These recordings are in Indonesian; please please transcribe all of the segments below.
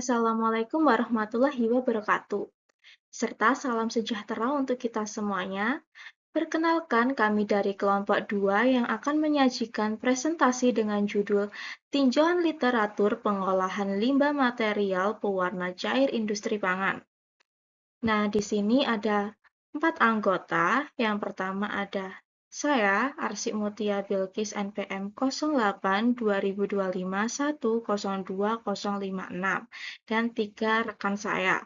Assalamualaikum warahmatullahi wabarakatuh. Serta salam sejahtera untuk kita semuanya. Perkenalkan, kami dari kelompok 2 yang akan menyajikan presentasi dengan judul Tinjauan Literatur Pengolahan Limbah Material Pewarna Cair Industri Pangan. Nah, di sini ada 4 anggota. Yang pertama ada saya, Arsik Mutia Bilkis NPM 08 2025 102056 dan 3 rekan saya.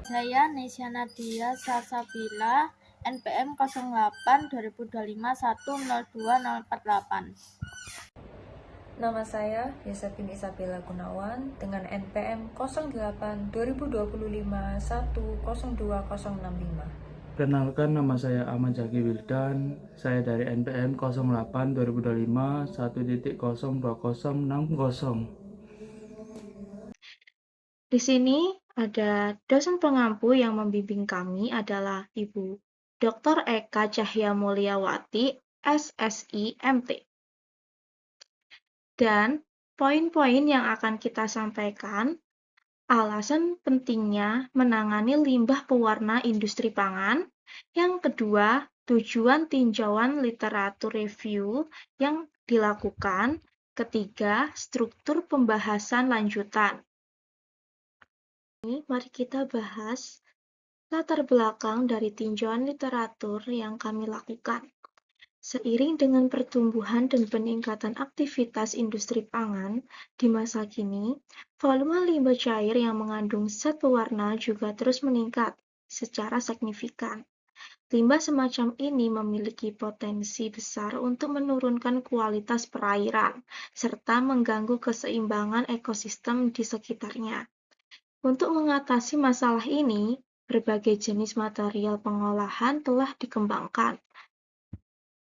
Saya Nesya Nadia Salsabila, NPM 08 2025 102048. Nama saya Yesapin Isabella Gunawan dengan NPM 08 2025 102065. Perkenalkan, nama saya Ahmad Zaki Wildan. Saya dari NPM 08 2025 1.02060. Di sini ada dosen pengampu yang membimbing kami adalah Ibu Dr. Eka Cahya Mulyawati, SSI MT. Dan poin-poin yang akan kita sampaikan, alasan pentingnya menangani limbah pewarna industri pangan. Yang kedua, tujuan tinjauan literatur review yang dilakukan. Ketiga, struktur pembahasan lanjutan. Mari kita bahas latar belakang dari tinjauan literatur yang kami lakukan. Seiring dengan pertumbuhan dan peningkatan aktivitas industri pangan di masa kini, volume limbah cair yang mengandung zat pewarna juga terus meningkat secara signifikan. Limbah semacam ini memiliki potensi besar untuk menurunkan kualitas perairan serta mengganggu keseimbangan ekosistem di sekitarnya. Untuk mengatasi masalah ini, berbagai jenis material pengolahan telah dikembangkan.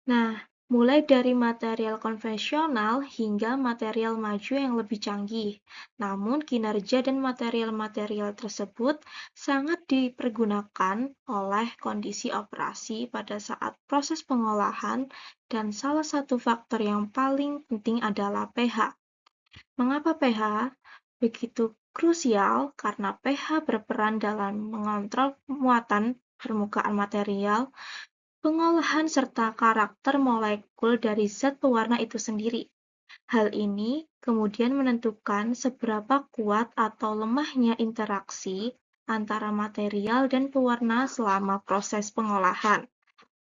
Nah, mulai dari material konvensional hingga material maju yang lebih canggih. Namun, kinerja dan material-material tersebut sangat dipergunakan oleh kondisi operasi pada saat proses pengolahan, dan salah satu faktor yang paling penting adalah pH. Mengapa pH begitu krusial? Karena pH berperan dalam mengontrol muatan permukaan material, pengolahan serta karakter molekul dari zat pewarna itu sendiri. Hal ini kemudian menentukan seberapa kuat atau lemahnya interaksi antara material dan pewarna selama proses pengolahan.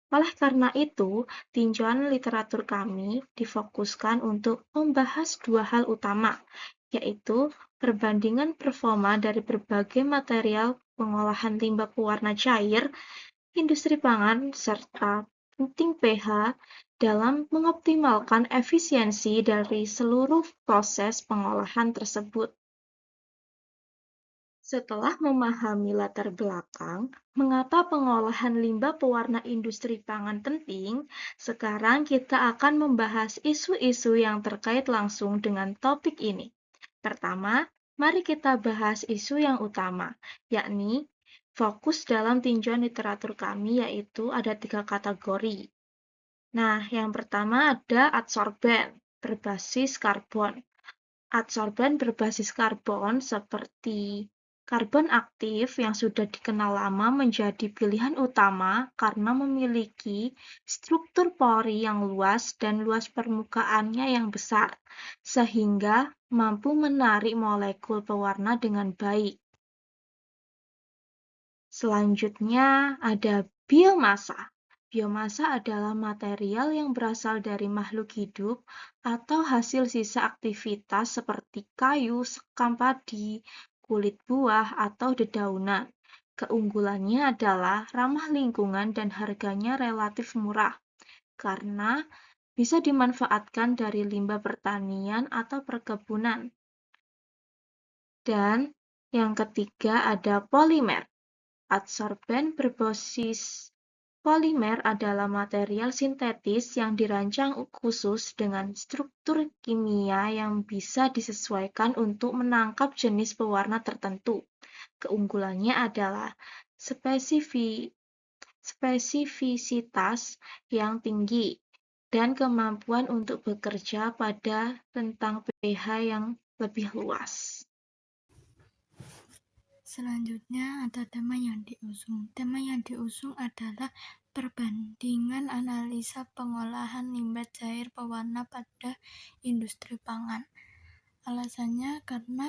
Oleh karena itu, tinjauan literatur kami difokuskan untuk membahas dua hal utama, yaitu perbandingan performa dari berbagai material pengolahan limbah pewarna cair industri pangan, serta penting pH dalam mengoptimalkan efisiensi dari seluruh proses pengolahan tersebut. Setelah memahami latar belakang, mengapa pengolahan limbah pewarna industri pangan penting, sekarang kita akan membahas isu-isu yang terkait langsung dengan topik ini. Pertama, mari kita bahas isu yang utama, yakni fokus dalam tinjauan literatur kami yaitu ada 3 kategori. Nah, yang pertama ada adsorben berbasis karbon. Adsorben berbasis karbon seperti karbon aktif yang sudah dikenal lama menjadi pilihan utama karena memiliki struktur pori yang luas dan luas permukaannya yang besar, sehingga mampu menarik molekul pewarna dengan baik. Selanjutnya ada biomasa. Biomasa adalah material yang berasal dari makhluk hidup atau hasil sisa aktivitas seperti kayu, sekam padi, kulit buah, atau dedaunan. Keunggulannya adalah ramah lingkungan dan harganya relatif murah, karena bisa dimanfaatkan dari limbah pertanian atau perkebunan. Dan yang ketiga ada polimer. Adsorben berbasis polimer adalah material sintetis yang dirancang khusus dengan struktur kimia yang bisa disesuaikan untuk menangkap jenis pewarna tertentu. Keunggulannya adalah spesifisitas yang tinggi dan kemampuan untuk bekerja pada rentang pH yang lebih luas. Selanjutnya ada tema yang diusung. Tema yang diusung adalah perbandingan analisa pengolahan limbah cair pewarna pada industri pangan. Alasannya karena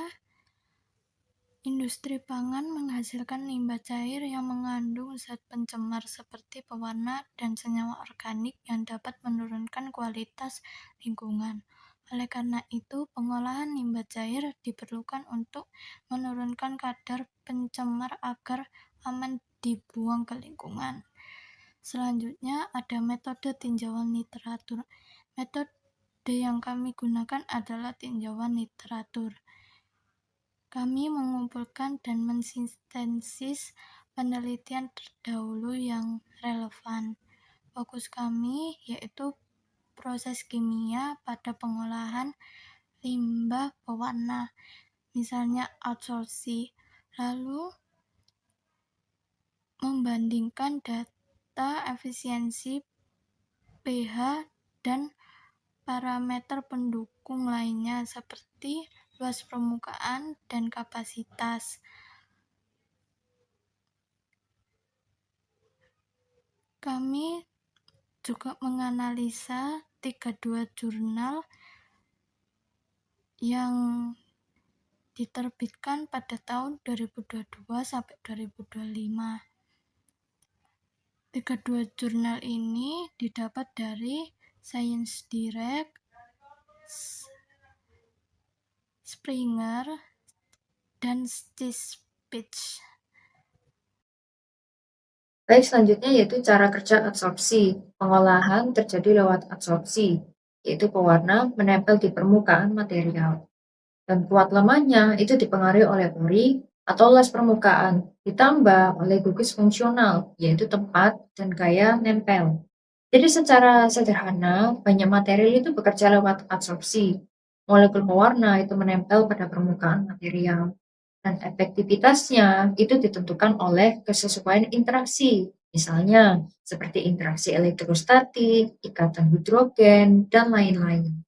industri pangan menghasilkan limbah cair yang mengandung zat pencemar seperti pewarna dan senyawa organik yang dapat menurunkan kualitas lingkungan. Oleh karena itu, pengolahan limbah cair diperlukan untuk menurunkan kadar pencemar agar aman dibuang ke lingkungan. Selanjutnya ada metode tinjauan literatur. Metode yang kami gunakan adalah tinjauan literatur. Kami mengumpulkan dan mensintesis penelitian terdahulu yang relevan. Fokus kami yaitu proses kimia pada pengolahan limbah pewarna, misalnya adsorpsi, lalu membandingkan data efisiensi, pH, dan parameter pendukung lainnya seperti luas permukaan dan kapasitas. Kami juga menganalisa 32 jurnal yang diterbitkan pada tahun 2022 sampai 2025. 32 jurnal ini didapat dari Science Direct, Springer, dan SciSpeech. Baik, selanjutnya yaitu cara kerja adsorpsi. Pengolahan terjadi lewat adsorpsi, yaitu pewarna menempel di permukaan material. Dan kuat lemahnya itu dipengaruhi oleh pori atau las permukaan, ditambah oleh gugus fungsional, yaitu tempat dan gaya nempel. Jadi secara sederhana, banyak material itu bekerja lewat adsorpsi. Molekul pewarna itu menempel pada permukaan material. Dan efektivitasnya itu ditentukan oleh kesesuaian interaksi, misalnya seperti interaksi elektrostatik, ikatan hidrogen, dan lain-lain.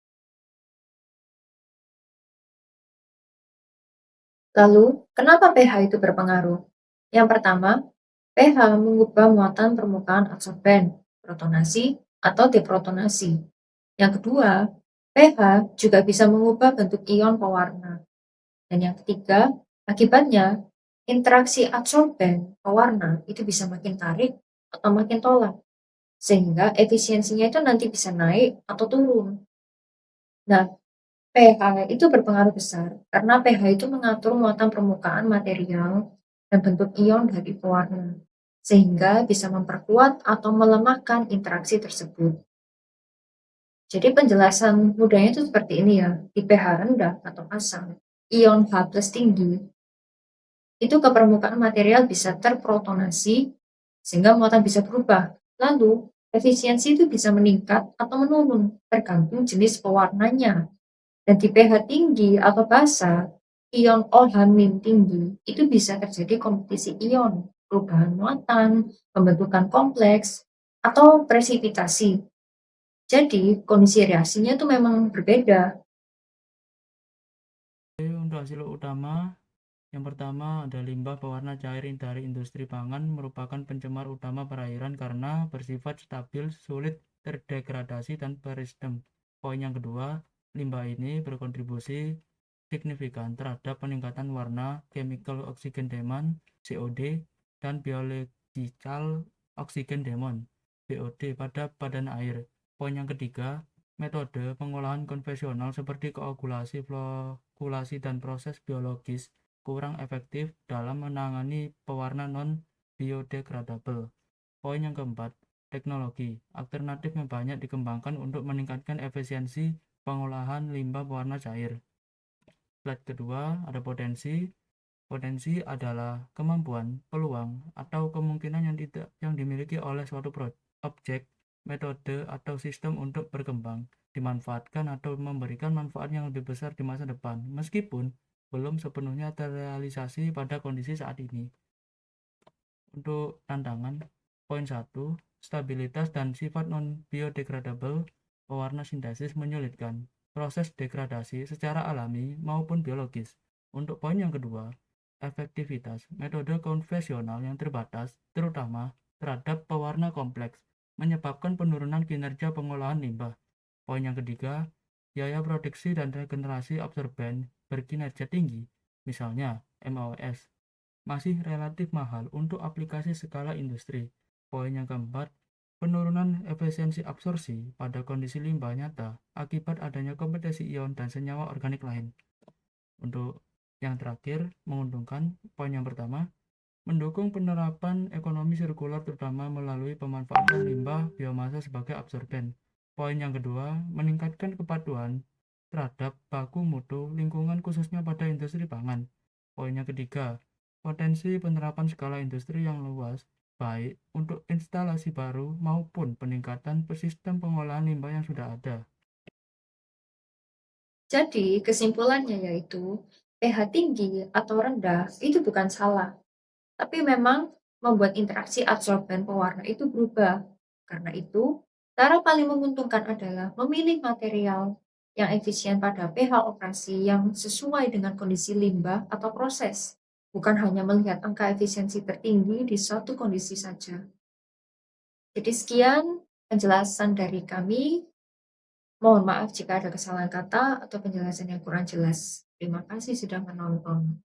Lalu, kenapa pH itu berpengaruh? Yang pertama, pH mengubah muatan permukaan adsorben, protonasi atau deprotonasi. Yang kedua, pH juga bisa mengubah bentuk ion pewarna. Dan yang ketiga, akibatnya interaksi adsorben pewarna itu bisa makin tarik atau makin tolak, sehingga efisiensinya itu nanti bisa naik atau turun. Nah, pH itu berpengaruh besar karena pH itu mengatur muatan permukaan material dan bentuk ion dari pewarna, sehingga bisa memperkuat atau melemahkan interaksi tersebut. Jadi penjelasan mudahnya itu seperti ini ya, di pH rendah atau asam, ion H+ tinggi, itu ke permukaan material bisa terprotonasi, sehingga muatan bisa berubah. Lalu, efisiensi itu bisa meningkat atau menurun, tergantung jenis pewarnanya. Dan di pH tinggi atau basa, ion OH- tinggi, itu bisa terjadi kompetisi ion, perubahan muatan, pembentukan kompleks, atau presipitasi. Jadi, kondisi reaksinya itu memang berbeda. Untuk hasil utama, yang pertama ada limbah pewarna cair dari industri pangan merupakan pencemar utama perairan karena bersifat stabil, sulit terdegradasi dan peristem. Poin yang kedua, limbah ini berkontribusi signifikan terhadap peningkatan warna, chemical oxygen demand (COD) dan biological oxygen demand (BOD) pada badan air. Poin yang ketiga, metode pengolahan konvensional seperti koagulasi, flokulasi, dan proses biologis kurang efektif dalam menangani pewarna non-biodegradable. Poin yang keempat, teknologi alternatif yang banyak dikembangkan untuk meningkatkan efisiensi pengolahan limbah pewarna cair. Slide kedua, ada potensi. Potensi adalah kemampuan, peluang, atau kemungkinan yang dimiliki oleh suatu objek, metode, atau sistem untuk berkembang, dimanfaatkan atau memberikan manfaat yang lebih besar di masa depan, meskipun belum sepenuhnya terrealisasi pada kondisi saat ini. Untuk tantangan, poin 1, stabilitas dan sifat non-biodegradable pewarna sintesis menyulitkan proses degradasi secara alami maupun biologis. Untuk poin yang kedua, efektivitas metode konvensional yang terbatas, terutama terhadap pewarna kompleks, menyebabkan penurunan kinerja pengolahan limbah. Poin yang ketiga, biaya produksi dan regenerasi absorben berkinerja tinggi, misalnya MOS, masih relatif mahal untuk aplikasi skala industri. Poin yang keempat, penurunan efisiensi absorpsi pada kondisi limbah nyata akibat adanya kompetisi ion dan senyawa organik lain. Untuk yang terakhir, menguntungkan, poin yang pertama, mendukung penerapan ekonomi sirkular terutama melalui pemanfaatan limbah biomasa sebagai absorben. Poin yang kedua, meningkatkan kepatuhan terhadap baku mutu lingkungan khususnya pada industri pangan. Poin yang ketiga, potensi penerapan skala industri yang luas, baik untuk instalasi baru maupun peningkatan sistem pengolahan limbah yang sudah ada. Jadi, kesimpulannya yaitu pH tinggi atau rendah itu bukan salah, tapi memang membuat interaksi adsorben pewarna itu berubah. Karena itu, cara paling menguntungkan adalah memilih material yang efisien pada pH operasi yang sesuai dengan kondisi limbah atau proses, bukan hanya melihat angka efisiensi tertinggi di suatu kondisi saja. Jadi sekian penjelasan dari kami. Mohon maaf jika ada kesalahan kata atau penjelasan yang kurang jelas. Terima kasih sudah menonton.